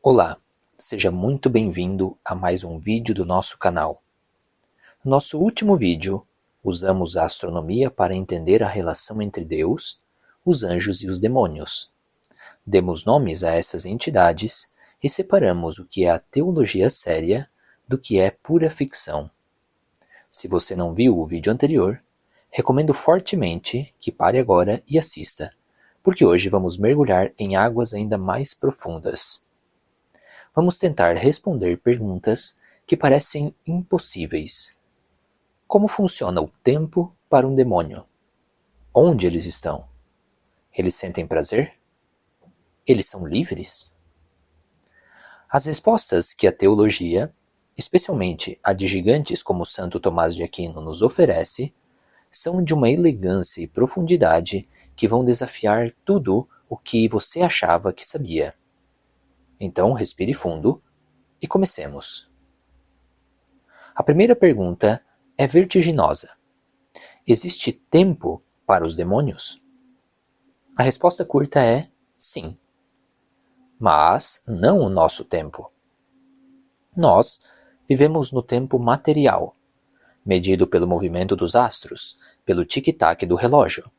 Olá, seja muito bem-vindo a mais um vídeo do nosso canal. No nosso último vídeo, usamos a astronomia para entender a relação entre Deus, os anjos e os demônios. Demos nomes a essas entidades e separamos o que é a teologia séria do que é pura ficção. Se você não viu o vídeo anterior, recomendo fortemente que pare agora e assista, porque hoje vamos mergulhar em águas ainda mais profundas. Vamos tentar responder perguntas que parecem impossíveis. Como funciona o tempo para um demônio? Onde eles estão? Eles sentem prazer? Eles são livres? As respostas que a teologia, especialmente a de gigantes como Santo Tomás de Aquino, nos oferece, são de uma elegância e profundidade que vão desafiar tudo o que você achava que sabia. Então, respire fundo e comecemos. A primeira pergunta é vertiginosa. Existe tempo para os demônios? A resposta curta é sim. Mas não o nosso tempo. Nós vivemos no tempo material, medido pelo movimento dos astros, pelo tic-tac do relógio.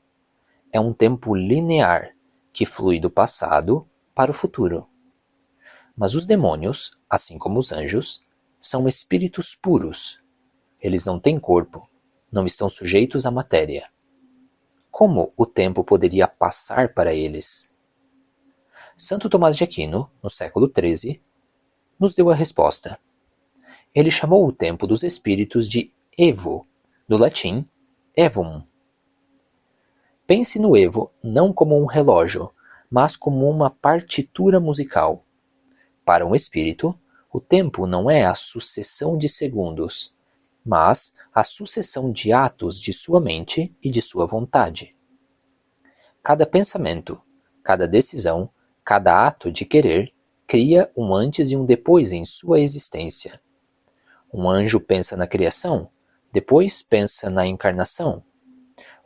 É um tempo linear que flui do passado para o futuro. Mas os demônios, assim como os anjos, são espíritos puros. Eles não têm corpo, não estão sujeitos à matéria. Como o tempo poderia passar para eles? Santo Tomás de Aquino, no século XIII, nos deu a resposta. Ele chamou o tempo dos espíritos de evo, do latim evum. Pense no evo não como um relógio, mas como uma partitura musical. Para um espírito, o tempo não é a sucessão de segundos, mas a sucessão de atos de sua mente e de sua vontade. Cada pensamento, cada decisão, cada ato de querer, cria um antes e um depois em sua existência. Um anjo pensa na criação, depois pensa na encarnação.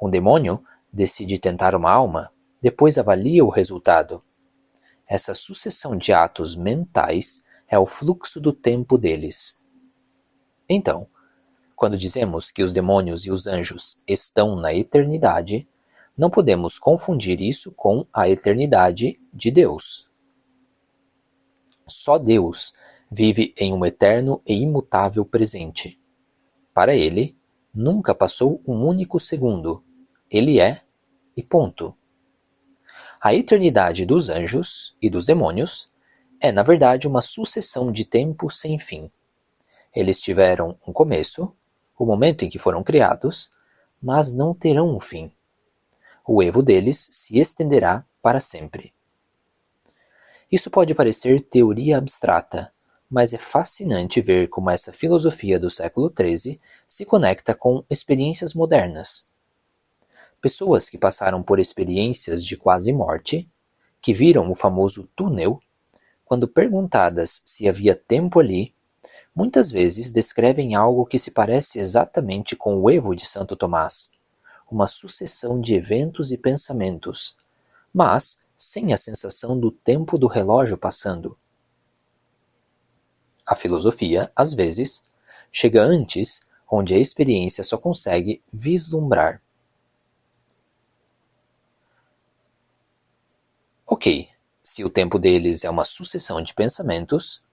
Um demônio decide tentar uma alma, depois avalia o resultado. Essa sucessão de atos mentais é o fluxo do tempo deles. Então, quando dizemos que os demônios e os anjos estão na eternidade, não podemos confundir isso com a eternidade de Deus. Só Deus vive em um eterno e imutável presente. Para ele, nunca passou um único segundo. Ele é e ponto. A eternidade dos anjos e dos demônios é, na verdade, uma sucessão de tempo sem fim. Eles tiveram um começo, o momento em que foram criados, mas não terão um fim. O evo deles se estenderá para sempre. Isso pode parecer teoria abstrata, mas é fascinante ver como essa filosofia do século XIII se conecta com experiências modernas. Pessoas que passaram por experiências de quase morte, que viram o famoso túnel, quando perguntadas se havia tempo ali, muitas vezes descrevem algo que se parece exatamente com o evo de Santo Tomás, uma sucessão de eventos e pensamentos, mas sem a sensação do tempo do relógio passando. A filosofia, às vezes, chega antes, onde a experiência só consegue vislumbrar. Ok, se o tempo deles é uma sucessão de pensamentos,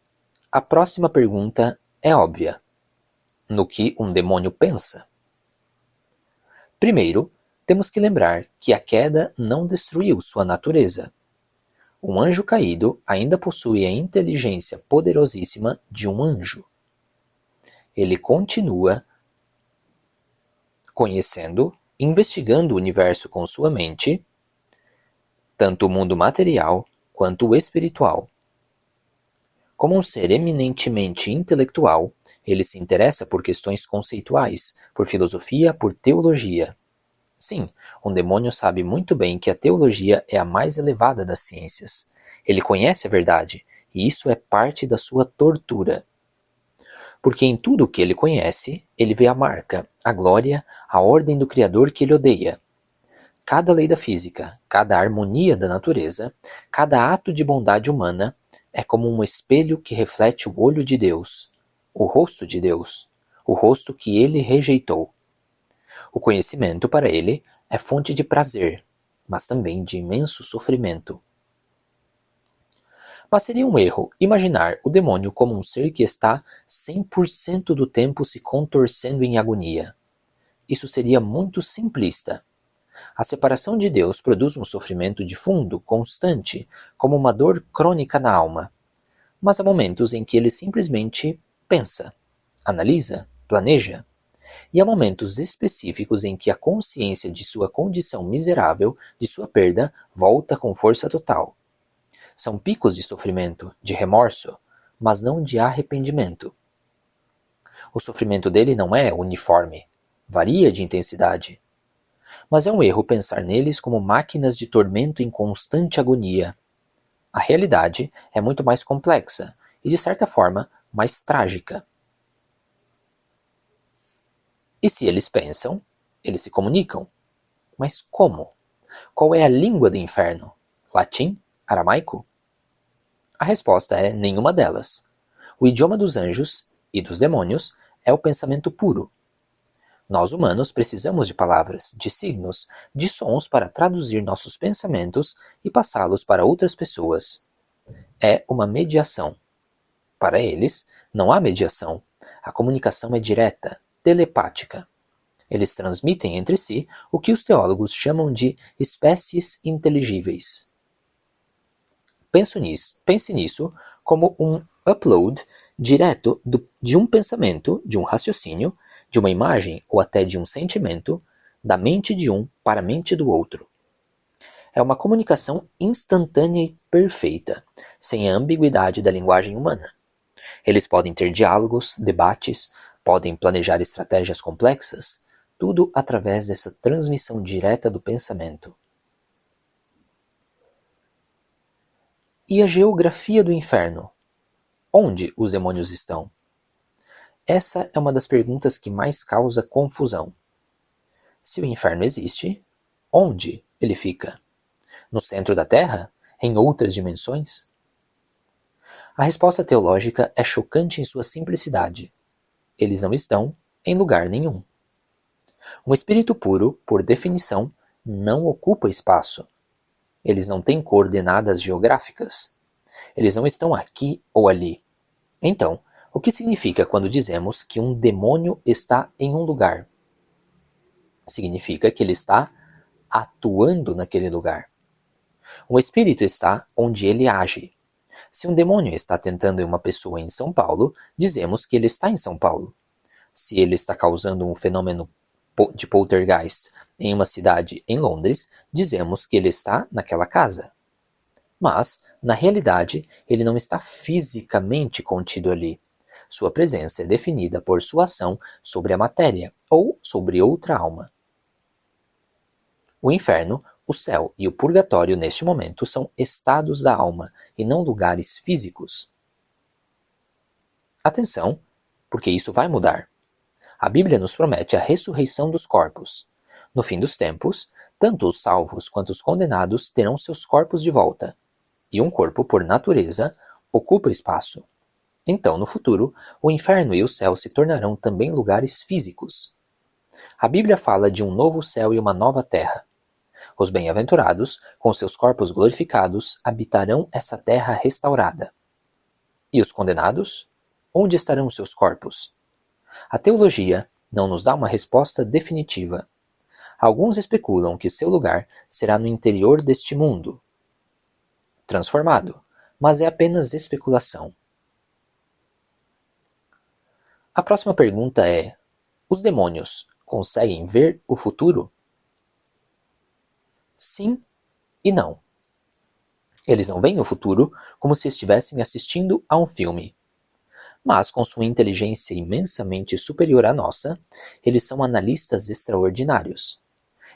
a próxima pergunta é óbvia. No que um demônio pensa? Primeiro, temos que lembrar que a queda não destruiu sua natureza. Um anjo caído ainda possui a inteligência poderosíssima de um anjo. Ele continua conhecendo, investigando o universo com sua mente, tanto o mundo material quanto o espiritual. Como um ser eminentemente intelectual, ele se interessa por questões conceituais, por filosofia, por teologia. Sim, um demônio sabe muito bem que a teologia é a mais elevada das ciências. Ele conhece a verdade, e isso é parte da sua tortura. Porque em tudo o que ele conhece, ele vê a marca, a glória, a ordem do Criador que ele odeia. Cada lei da física, cada harmonia da natureza, cada ato de bondade humana é como um espelho que reflete o olho de Deus, o rosto de Deus, o rosto que ele rejeitou. O conhecimento para ele é fonte de prazer, mas também de imenso sofrimento. Mas seria um erro imaginar o demônio como um ser que está 100% do tempo se contorcendo em agonia. Isso seria muito simplista. A separação de Deus produz um sofrimento de fundo, constante, como uma dor crônica na alma. Mas há momentos em que ele simplesmente pensa, analisa, planeja. E há momentos específicos em que a consciência de sua condição miserável, de sua perda, volta com força total. São picos de sofrimento, de remorso, mas não de arrependimento. O sofrimento dele não é uniforme, varia de intensidade. Mas é um erro pensar neles como máquinas de tormento em constante agonia. A realidade é muito mais complexa e, de certa forma, mais trágica. E se eles pensam, eles se comunicam. Mas como? Qual é a língua do inferno? Latim? Aramaico? A resposta é nenhuma delas. O idioma dos anjos e dos demônios é o pensamento puro. Nós humanos precisamos de palavras, de signos, de sons para traduzir nossos pensamentos e passá-los para outras pessoas. É uma mediação. Para eles, não há mediação. A comunicação é direta, telepática. Eles transmitem entre si o que os teólogos chamam de espécies inteligíveis. Pense nisso como um upload direto de um pensamento, de um raciocínio, de uma imagem ou até de um sentimento, da mente de um para a mente do outro. É uma comunicação instantânea e perfeita, sem a ambiguidade da linguagem humana. Eles podem ter diálogos, debates, podem planejar estratégias complexas, tudo através dessa transmissão direta do pensamento. E a geografia do inferno? Onde os demônios estão? Essa é uma das perguntas que mais causa confusão. Se o inferno existe, onde ele fica? No centro da Terra? Em outras dimensões? A resposta teológica é chocante em sua simplicidade. Eles não estão em lugar nenhum. Um espírito puro, por definição, não ocupa espaço. Eles não têm coordenadas geográficas. Eles não estão aqui ou ali. Então, o que significa quando dizemos que um demônio está em um lugar? Significa que ele está atuando naquele lugar. Um espírito está onde ele age. Se um demônio está tentando em uma pessoa em São Paulo, dizemos que ele está em São Paulo. Se ele está causando um fenômeno de poltergeist em uma cidade em Londres, dizemos que ele está naquela casa. Mas, na realidade, ele não está fisicamente contido ali. Sua presença é definida por sua ação sobre a matéria ou sobre outra alma. O inferno, o céu e o purgatório neste momento são estados da alma e não lugares físicos. Atenção, porque isso vai mudar. A Bíblia nos promete a ressurreição dos corpos. No fim dos tempos, tanto os salvos quanto os condenados terão seus corpos de volta. E um corpo, por natureza, ocupa espaço. Então, no futuro, o inferno e o céu se tornarão também lugares físicos. A Bíblia fala de um novo céu e uma nova terra. Os bem-aventurados, com seus corpos glorificados, habitarão essa terra restaurada. E os condenados? Onde estarão seus corpos? A teologia não nos dá uma resposta definitiva. Alguns especulam que seu lugar será no interior deste mundo, transformado, mas é apenas especulação. A próxima pergunta é: os demônios conseguem ver o futuro? Sim e não. Eles não veem o futuro como se estivessem assistindo a um filme. Mas, com sua inteligência imensamente superior à nossa, eles são analistas extraordinários.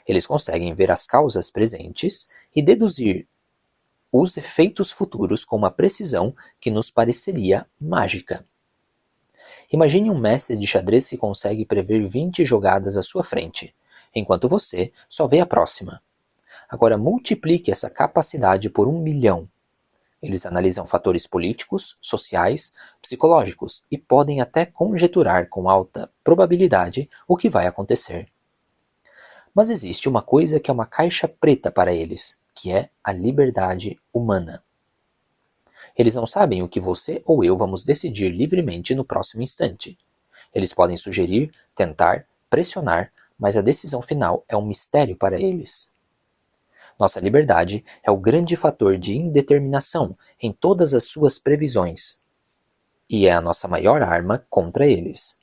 Eles conseguem ver as causas presentes e deduzir os efeitos futuros com uma precisão que nos pareceria mágica. Imagine um mestre de xadrez que consegue prever 20 jogadas à sua frente, enquanto você só vê a próxima. Agora multiplique essa capacidade por 1 milhão. Eles analisam fatores políticos, sociais, psicológicos e podem até conjeturar com alta probabilidade o que vai acontecer. Mas existe uma coisa que é uma caixa preta para eles, que é a liberdade humana. Eles não sabem o que você ou eu vamos decidir livremente no próximo instante. Eles podem sugerir, tentar, pressionar, mas a decisão final é um mistério para eles. Nossa liberdade é o grande fator de indeterminação em todas as suas previsões. E é a nossa maior arma contra eles.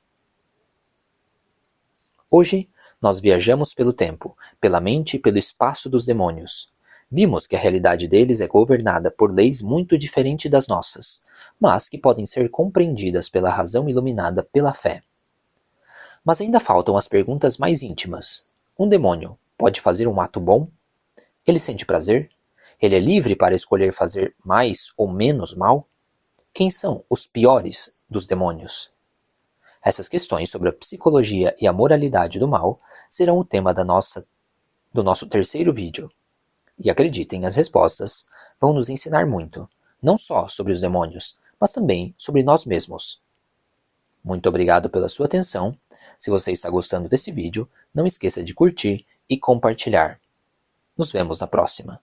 Hoje, nós viajamos pelo tempo, pela mente e pelo espaço dos demônios. Vimos que a realidade deles é governada por leis muito diferentes das nossas, mas que podem ser compreendidas pela razão iluminada pela fé. Mas ainda faltam as perguntas mais íntimas. Um demônio pode fazer um ato bom? Ele sente prazer? Ele é livre para escolher fazer mais ou menos mal? Quem são os piores dos demônios? Essas questões sobre a psicologia e a moralidade do mal serão o tema do nosso terceiro vídeo. E acreditem, as respostas vão nos ensinar muito, não só sobre os demônios, mas também sobre nós mesmos. Muito obrigado pela sua atenção. Se você está gostando desse vídeo, não esqueça de curtir e compartilhar. Nos vemos na próxima.